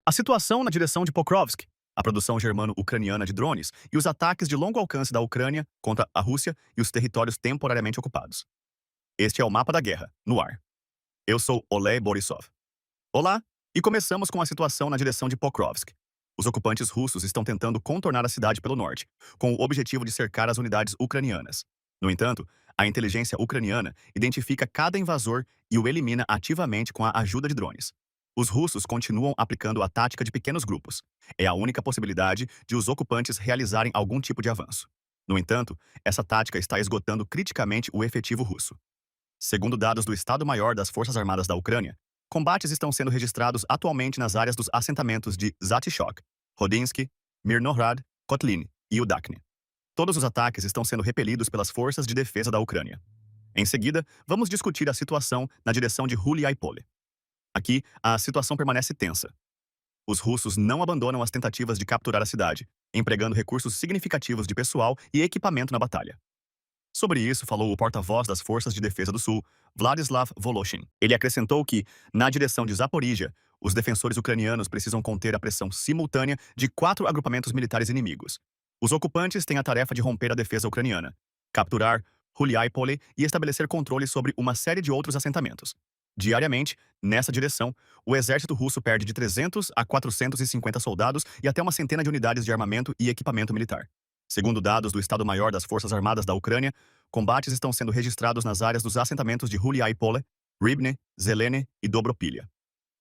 A situação na direção de Pokrovsk, a produção germano-ucraniana de drones e os ataques de longo alcance da Ucrânia contra a Rússia e os territórios temporariamente ocupados. Este é o mapa da guerra, no ar. Eu sou Oleh Borisov. Olá, e começamos com a situação na direção de Pokrovsk. Os ocupantes russos estão tentando contornar a cidade pelo norte, com o objetivo de cercar as unidades ucranianas. No entanto, a inteligência ucraniana identifica cada invasor e o elimina ativamente com a ajuda de drones. Os russos continuam aplicando a tática de pequenos grupos. É a única possibilidade de os ocupantes realizarem algum tipo de avanço. No entanto, essa tática está esgotando criticamente o efetivo russo. Segundo dados do Estado-Maior das Forças Armadas da Ucrânia, combates estão sendo registrados atualmente nas áreas dos assentamentos de Zatishok, Rodinsky, Mirnohrad, Kotlin e Udakne. Todos os ataques estão sendo repelidos pelas forças de defesa da Ucrânia. Em seguida, vamos discutir a situação na direção de Huliaipole. Aqui, a situação permanece tensa. Os russos não abandonam as tentativas de capturar a cidade, empregando recursos significativos de pessoal e equipamento na batalha. Sobre isso falou o porta-voz das Forças de Defesa do Sul, Vladislav Voloshin. Ele acrescentou que, na direção de Zaporizhia, os defensores ucranianos precisam conter a pressão simultânea de 4 agrupamentos militares inimigos. Os ocupantes têm a tarefa de romper a defesa ucraniana, capturar Huliaipole e estabelecer controle sobre uma série de outros assentamentos. Diariamente, nessa direção, o exército russo perde de 300 a 450 soldados e até uma centena de unidades de armamento e equipamento militar. Segundo dados do Estado-Maior das Forças Armadas da Ucrânia, combates estão sendo registrados nas áreas dos assentamentos de Huliaipole, Rivne, Zelene e Dobropilha.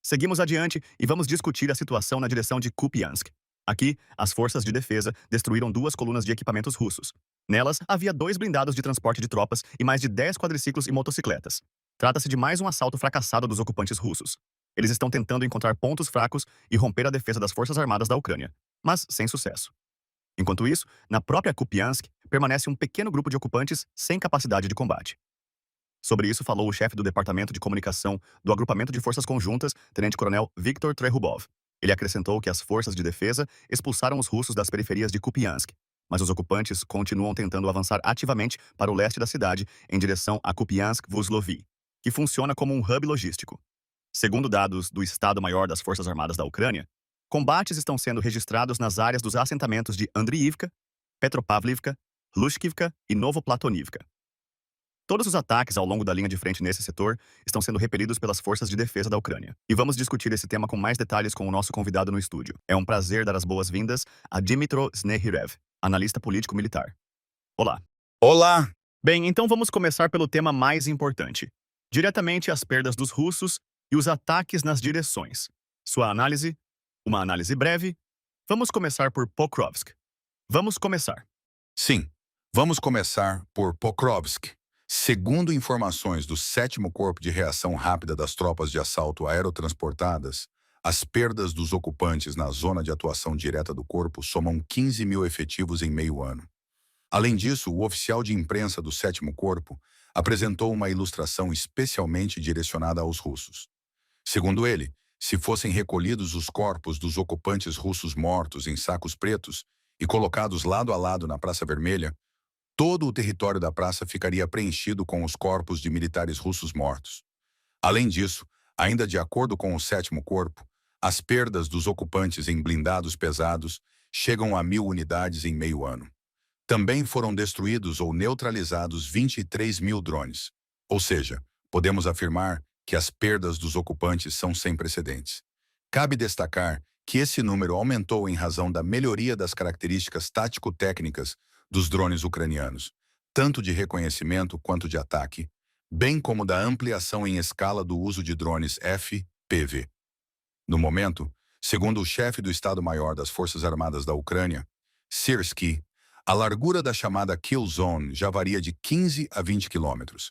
Seguimos adiante e vamos discutir a situação na direção de Kupiansk. Aqui, as forças de defesa destruíram 2 colunas de equipamentos russos. Nelas, havia 2 blindados de transporte de tropas e mais de 10 quadriciclos e motocicletas. Trata-se de mais um assalto fracassado dos ocupantes russos. Eles estão tentando encontrar pontos fracos e romper a defesa das Forças Armadas da Ucrânia, mas sem sucesso. Enquanto isso, na própria Kupiansk, permanece um pequeno grupo de ocupantes sem capacidade de combate. Sobre isso falou o chefe do Departamento de Comunicação do Agrupamento de Forças Conjuntas, Tenente-Coronel Viktor Trehubov. Ele acrescentou que as forças de defesa expulsaram os russos das periferias de Kupiansk, mas os ocupantes continuam tentando avançar ativamente para o leste da cidade em direção a Kupiansk-Vuzlovi, que funciona como um hub logístico. Segundo dados do Estado-Maior das Forças Armadas da Ucrânia, combates estão sendo registrados nas áreas dos assentamentos de Andriivka, Petropavlivka, Lushkivka e Novoplatonivka. Todos os ataques ao longo da linha de frente nesse setor estão sendo repelidos pelas forças de defesa da Ucrânia. E vamos discutir esse tema com mais detalhes com o nosso convidado no estúdio. É um prazer dar as boas-vindas a Dmytro Snehirev, analista político-militar. Olá. Olá! Bem, então vamos começar pelo tema mais importante. Diretamente as perdas dos russos e os ataques nas direções. Sua análise? Uma análise breve? Vamos começar por Pokrovsk. Vamos começar. Sim, vamos começar por Pokrovsk. Segundo informações do 7º Corpo de Reação Rápida das Tropas de Assalto Aerotransportadas, as perdas dos ocupantes na zona de atuação direta do corpo somam 15 mil efetivos em meio ano. Além disso, o oficial de imprensa do 7º Corpo apresentou uma ilustração especialmente direcionada aos russos. Segundo ele, se fossem recolhidos os corpos dos ocupantes russos mortos em sacos pretos e colocados lado a lado na Praça Vermelha, todo o território da praça ficaria preenchido com os corpos de militares russos mortos. Além disso, ainda de acordo com o 7º Corpo, as perdas dos ocupantes em blindados pesados chegam a 1.000 unidades em meio ano. Também foram destruídos ou neutralizados 23 mil drones. Ou seja, podemos afirmar que as perdas dos ocupantes são sem precedentes. Cabe destacar que esse número aumentou em razão da melhoria das características tático-técnicas dos drones ucranianos, tanto de reconhecimento quanto de ataque, bem como da ampliação em escala do uso de drones FPV. No momento, segundo o chefe do Estado-Maior das Forças Armadas da Ucrânia, Syrskyi, a largura da chamada Kill Zone já varia de 15 a 20 quilômetros.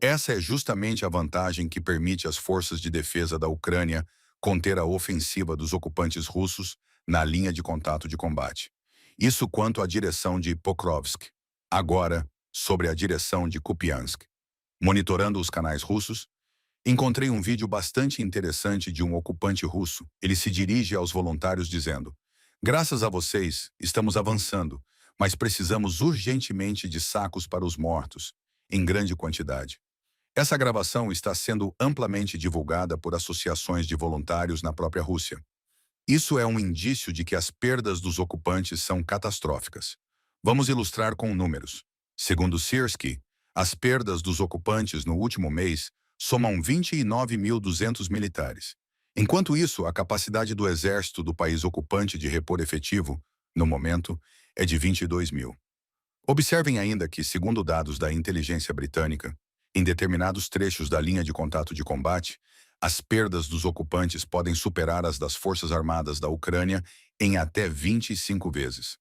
Essa é justamente a vantagem que permite às forças de defesa da Ucrânia conter a ofensiva dos ocupantes russos na linha de contato de combate. Isso quanto à direção de Pokrovsk. Agora, sobre a direção de Kupiansk. Monitorando os canais russos, encontrei um vídeo bastante interessante de um ocupante russo. Ele se dirige aos voluntários dizendo: "Graças a vocês, estamos avançando, mas precisamos urgentemente de sacos para os mortos, em grande quantidade." Essa gravação está sendo amplamente divulgada por associações de voluntários na própria Rússia. Isso é um indício de que as perdas dos ocupantes são catastróficas. Vamos ilustrar com números. Segundo Siersky, as perdas dos ocupantes no último mês somam 29.200 militares. Enquanto isso, a capacidade do exército do país ocupante de repor efetivo, no momento, é de 22 mil. Observem ainda que, segundo dados da inteligência britânica, em determinados trechos da linha de contato de combate, as perdas dos ocupantes podem superar as das Forças Armadas da Ucrânia em até 25 vezes.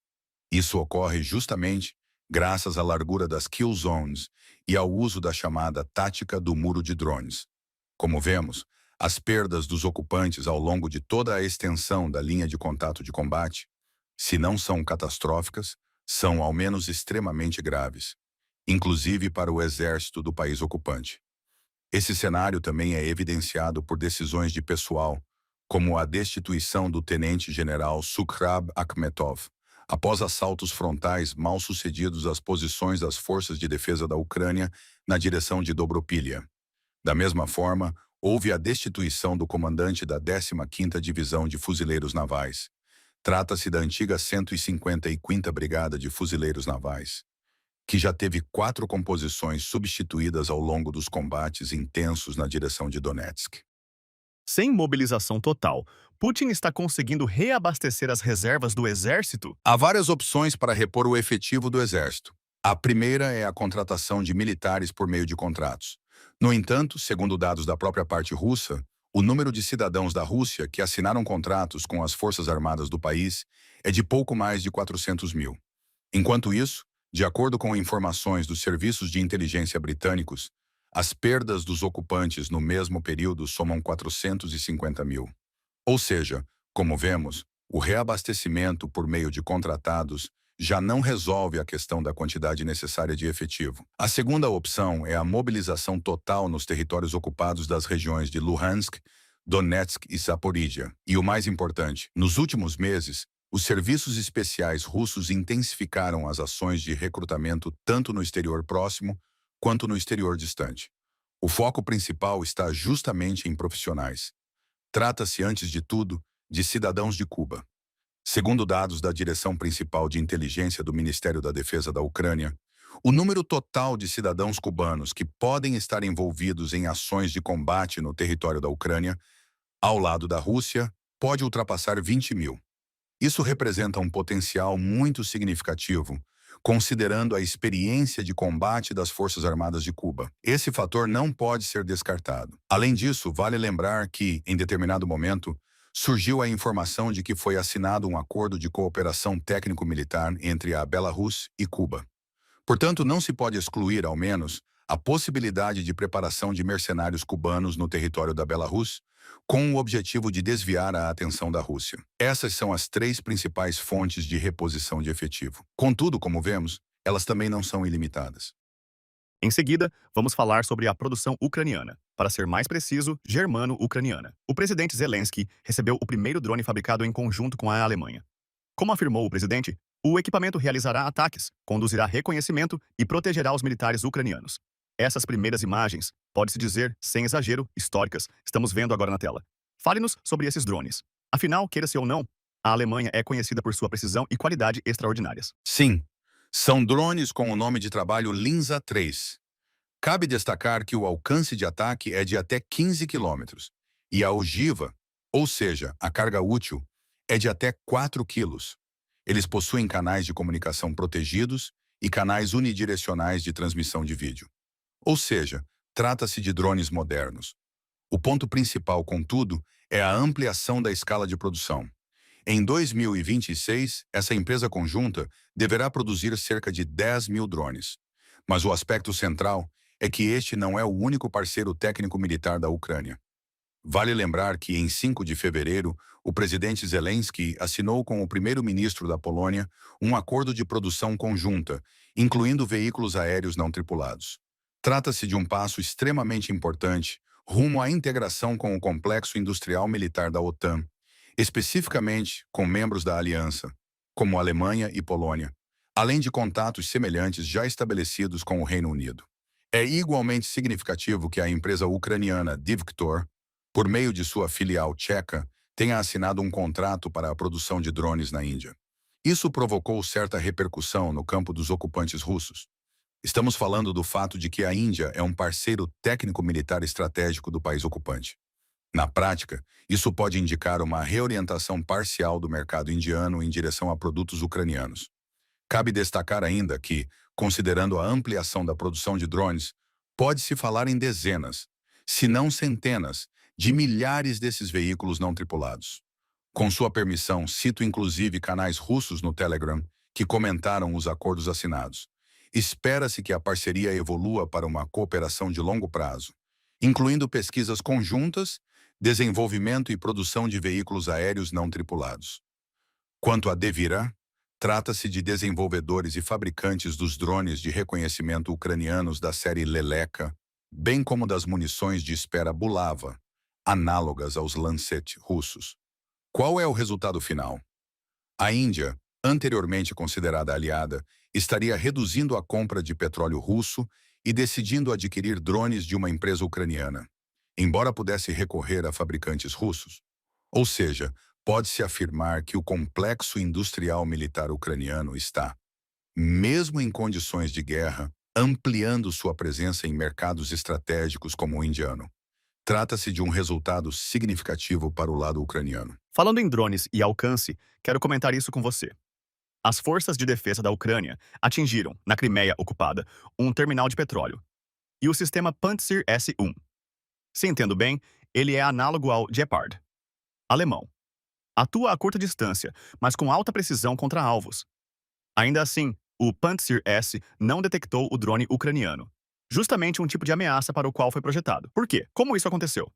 Isso ocorre justamente graças à largura das kill zones e ao uso da chamada tática do muro de drones. Como vemos, as perdas dos ocupantes ao longo de toda a extensão da linha de contato de combate, se não são catastróficas, são ao menos extremamente graves, inclusive para o exército do país ocupante. Esse cenário também é evidenciado por decisões de pessoal, como a destituição do tenente-general Sukhram Akhmetov, após assaltos frontais mal sucedidos às posições das forças de defesa da Ucrânia na direção de Dobropilha. Da mesma forma, houve a destituição do comandante da 15ª Divisão de Fuzileiros Navais. Trata-se da antiga 155ª Brigada de Fuzileiros Navais, que já teve 4 composições substituídas ao longo dos combates intensos na direção de Donetsk. Sem mobilização total, Putin está conseguindo reabastecer as reservas do exército? Há várias opções para repor o efetivo do exército. A primeira é a contratação de militares por meio de contratos. No entanto, segundo dados da própria parte russa, o número de cidadãos da Rússia que assinaram contratos com as Forças Armadas do país é de pouco mais de 400 mil. Enquanto isso, de acordo com informações dos serviços de inteligência britânicos, as perdas dos ocupantes no mesmo período somam 450 mil. Ou seja, como vemos, o reabastecimento por meio de contratados já não resolve a questão da quantidade necessária de efetivo. A segunda opção é a mobilização total nos territórios ocupados das regiões de Luhansk, Donetsk e Zaporizhia. E o mais importante, nos últimos meses, os serviços especiais russos intensificaram as ações de recrutamento tanto no exterior próximo quanto no exterior distante. O foco principal está justamente em profissionais. Trata-se, antes de tudo, de cidadãos de Cuba. Segundo dados da Direção Principal de Inteligência do Ministério da Defesa da Ucrânia, o número total de cidadãos cubanos que podem estar envolvidos em ações de combate no território da Ucrânia, ao lado da Rússia, pode ultrapassar 20 mil. Isso representa um potencial muito significativo, considerando a experiência de combate das Forças Armadas de Cuba. Esse fator não pode ser descartado. Além disso, vale lembrar que, em determinado momento, surgiu a informação de que foi assinado um acordo de cooperação técnico-militar entre a Belarus e Cuba. Portanto, não se pode excluir, ao menos, a possibilidade de preparação de mercenários cubanos no território da Belarus, com o objetivo de desviar a atenção da Rússia. Essas são as 3 principais fontes de reposição de efetivo. Contudo, como vemos, elas também não são ilimitadas. Em seguida, vamos falar sobre a produção ucraniana. Para ser mais preciso, germano-ucraniana. O presidente Zelensky recebeu o primeiro drone fabricado em conjunto com a Alemanha. Como afirmou o presidente, o equipamento realizará ataques, conduzirá reconhecimento e protegerá os militares ucranianos. Essas primeiras imagens, pode-se dizer, sem exagero, históricas, estamos vendo agora na tela. Fale-nos sobre esses drones. Afinal, queira-se ou não, a Alemanha é conhecida por sua precisão e qualidade extraordinárias. Sim, são drones com o nome de trabalho Linza 3. Cabe destacar que o alcance de ataque é de até 15 quilômetros e a ogiva, ou seja, a carga útil, é de até 4 quilos. Eles possuem canais de comunicação protegidos e canais unidirecionais de transmissão de vídeo. Ou seja, trata-se de drones modernos. O ponto principal, contudo, é a ampliação da escala de produção. Em 2026, essa empresa conjunta deverá produzir cerca de 10 mil drones. Mas o aspecto central é que este não é o único parceiro técnico-militar da Ucrânia. Vale lembrar que, em 5 de fevereiro, o presidente Zelensky assinou com o primeiro-ministro da Polônia um acordo de produção conjunta, incluindo veículos aéreos não tripulados. Trata-se de um passo extremamente importante rumo à integração com o complexo industrial militar da OTAN, especificamente com membros da aliança, como Alemanha e Polônia, além de contatos semelhantes já estabelecidos com o Reino Unido. É igualmente significativo que a empresa ucraniana Divktor, por meio de sua filial tcheca, tenha assinado um contrato para a produção de drones na Índia. Isso provocou certa repercussão no campo dos ocupantes russos. Estamos falando do fato de que a Índia é um parceiro técnico-militar estratégico do país ocupante. Na prática, isso pode indicar uma reorientação parcial do mercado indiano em direção a produtos ucranianos. Cabe destacar ainda que, considerando a ampliação da produção de drones, pode-se falar em dezenas, se não centenas, de milhares desses veículos não tripulados. Com sua permissão, cito inclusive canais russos no Telegram que comentaram os acordos assinados. Espera-se que a parceria evolua para uma cooperação de longo prazo, incluindo pesquisas conjuntas, desenvolvimento e produção de veículos aéreos não tripulados. Quanto a Devira, trata-se de desenvolvedores e fabricantes dos drones de reconhecimento ucranianos da série Leleka, bem como das munições de espera Bulava, análogas aos Lancet russos. Qual é o resultado final? A Índia, anteriormente considerada aliada, estaria reduzindo a compra de petróleo russo e decidindo adquirir drones de uma empresa ucraniana, embora pudesse recorrer a fabricantes russos. Ou seja, pode-se afirmar que o complexo industrial militar ucraniano está, mesmo em condições de guerra, ampliando sua presença em mercados estratégicos como o indiano. Trata-se de um resultado significativo para o lado ucraniano. Falando em drones e alcance, quero comentar isso com você. As forças de defesa da Ucrânia atingiram, na Crimeia ocupada, um terminal de petróleo e o sistema Pantsir S-1. Se entendo bem, ele é análogo ao Gepard, alemão. Atua a curta distância, mas com alta precisão contra alvos. Ainda assim, o Pantsir S não detectou o drone ucraniano, justamente um tipo de ameaça para o qual foi projetado. Por quê? Como isso aconteceu?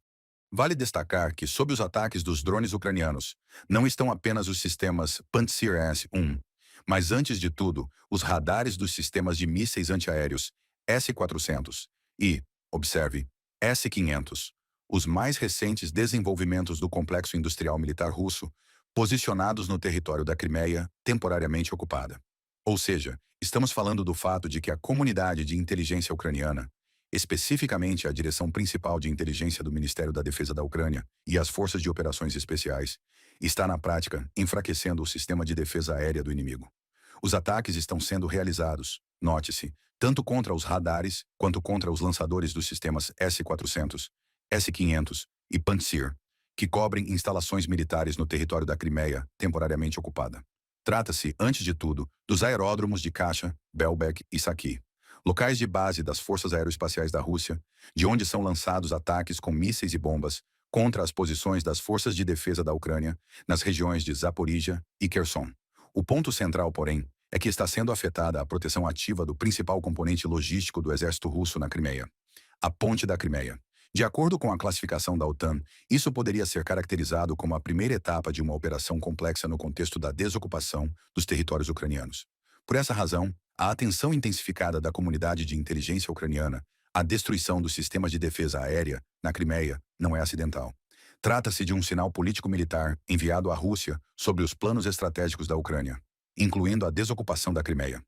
Vale destacar que, sob os ataques dos drones ucranianos, não estão apenas os sistemas Pantsir S-1, mas, antes de tudo, os radares dos sistemas de mísseis antiaéreos S-400 e, observe, S-500, os mais recentes desenvolvimentos do complexo industrial militar russo, posicionados no território da Crimeia, temporariamente ocupada. Ou seja, estamos falando do fato de que a comunidade de inteligência ucraniana, especificamente a direção principal de inteligência do Ministério da Defesa da Ucrânia e as forças de operações especiais, está na prática enfraquecendo o sistema de defesa aérea do inimigo. Os ataques estão sendo realizados, note-se, tanto contra os radares quanto contra os lançadores dos sistemas S-400, S-500 e Pantsir, que cobrem instalações militares no território da Crimeia, temporariamente ocupada. Trata-se, antes de tudo, dos aeródromos de Kasha, Belbek e Saki, locais de base das forças aeroespaciais da Rússia, de onde são lançados ataques com mísseis e bombas contra as posições das forças de defesa da Ucrânia nas regiões de Zaporizhia e Kherson. O ponto central, porém, é que está sendo afetada a proteção ativa do principal componente logístico do exército russo na Crimeia, a Ponte da Crimeia. De acordo com a classificação da OTAN, isso poderia ser caracterizado como a primeira etapa de uma operação complexa no contexto da desocupação dos territórios ucranianos. Por essa razão, a atenção intensificada da comunidade de inteligência ucraniana à destruição dos sistemas de defesa aérea na Crimeia não é acidental. Trata-se de um sinal político-militar enviado à Rússia sobre os planos estratégicos da Ucrânia, incluindo a desocupação da Crimeia.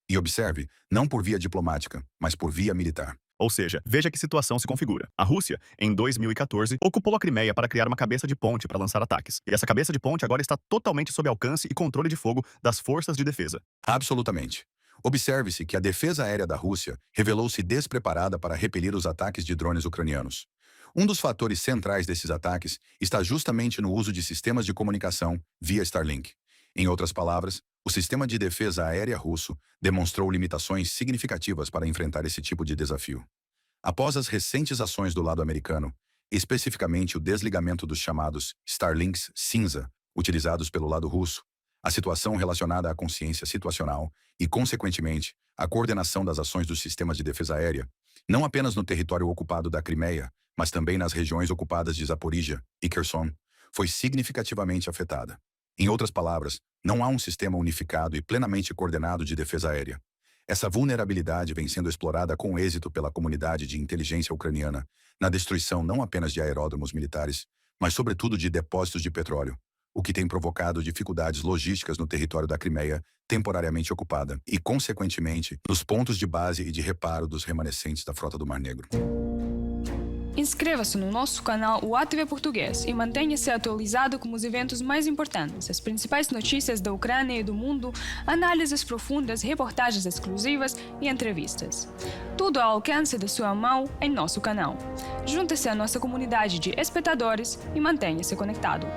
E observe, não por via diplomática, mas por via militar. Ou seja, veja que situação se configura. A Rússia, em 2014, ocupou a Crimeia para criar uma cabeça de ponte para lançar ataques. E essa cabeça de ponte agora está totalmente sob alcance e controle de fogo das forças de defesa. Absolutamente. Observe-se que a defesa aérea da Rússia revelou-se despreparada para repelir os ataques de drones ucranianos. Um dos fatores centrais desses ataques está justamente no uso de sistemas de comunicação via Starlink. Em outras palavras, o sistema de defesa aérea russo demonstrou limitações significativas para enfrentar esse tipo de desafio. Após as recentes ações do lado americano, especificamente o desligamento dos chamados Starlinks cinza, utilizados pelo lado russo, a situação relacionada à consciência situacional e, consequentemente, a coordenação das ações dos sistemas de defesa aérea, não apenas no território ocupado da Crimeia, mas também nas regiões ocupadas de Zaporizhia e Kherson, foi significativamente afetada. Em outras palavras, não há um sistema unificado e plenamente coordenado de defesa aérea. Essa vulnerabilidade vem sendo explorada com êxito pela comunidade de inteligência ucraniana na destruição não apenas de aeródromos militares, mas sobretudo de depósitos de petróleo, o que tem provocado dificuldades logísticas no território da Crimeia, temporariamente ocupada, e, consequentemente, nos pontos de base e de reparo dos remanescentes da Frota do Mar Negro. Inscreva-se no nosso canal UATV Português e mantenha-se atualizado com os eventos mais importantes, as principais notícias da Ucrânia e do mundo, análises profundas, reportagens exclusivas e entrevistas. Tudo ao alcance da sua mão em nosso canal. Junte-se à nossa comunidade de espectadores e mantenha-se conectado.